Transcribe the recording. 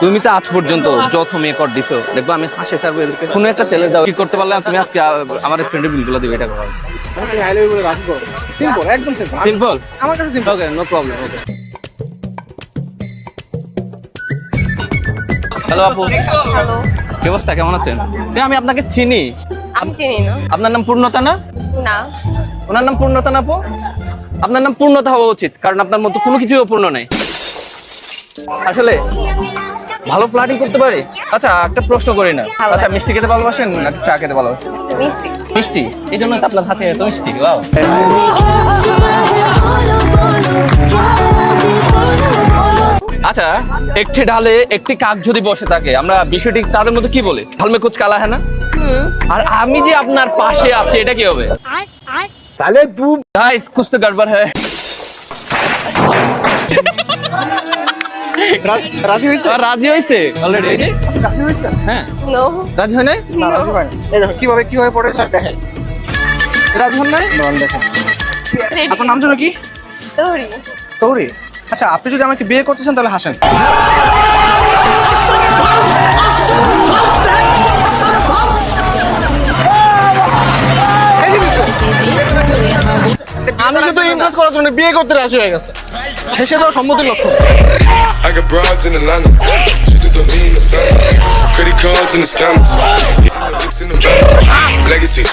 তুমি তো আজ পর্যন্ত যত মেকআপ দিছো দেখবো আমি হাসে ছাড়বো এদেরকে। কোনো একটা ছেলে দাও কি করতে পারলে তুমি আজকে আমার রেস্টুরেন্টের বিলগুলো দিবে এটা করো। সিম্পল, একদম সিম্পল। সিম্পল, আমার কাছে সিম্পল। ওকে, নো প্রবলেম। ওকে, হ্যালো আপু, হ্যালো, কি অবস্থা, কেমন আছেন? আমি আপনাকে চিনি। আমি চিনি না। আপনার নাম পূর্ণতা না? না, ওনার নাম পূর্ণতা না আপু? আপনার নাম পূর্ণতা হওয়া উচিত, কারণ আপনার মতো কোনো কিছুই অপূর্ণ নেই। আসলে ভালো ফ্লার্টিং করতে পারি। আচ্ছা, একটা প্রশ্ন করি না, ভালো আচ্ছা লাগে। মিষ্টি খেতে ভালোবাসেন না চা খেতে ভালোবাসেন? মিষ্টি। মিষ্টি, এই জন্য তো আপনার হাতে এত মিষ্টি। ওয়াও। আচ্ছা, একটি ডালে একটি কাক যদি বসে থাকে আমরা বিষয়টি তাদের মধ্যে কি বলে? ঢাল মে কুচ কালা হ্যাঁ না? আর আমি যে আপনার পাশে আছি এটা কি হবে? তাহলে তুই গাইস কুছ তো গড়বড় হ্যায়। রাজি হয়েছে? রাজি হয়েছে অলরেডি? রাজি হয়েছে? হ্যাঁ, নো, রাজি হয় নাই? না, রাজি হয় না। এই দেখো কিভাবে পড়ে দেখেন। রাজি হন নাই? দেখেন। রেডি। আপনার নাম যেন কি? তৈরি। তৌরি। আচ্ছা, আপনি যদি আমাকে বিয়ে করতে চান তাহলে হাসেন। আমি শুধু ইমপ্রেস করার জন্য বিয়ে করতে রাজি হয়ে গেছে। হেসে দেওয়া সম্মতির লক্ষণ। I got broads in Atlanta, just to throw me in the family. Credit cards and the scammers, hitting the licks in the van. Legacies.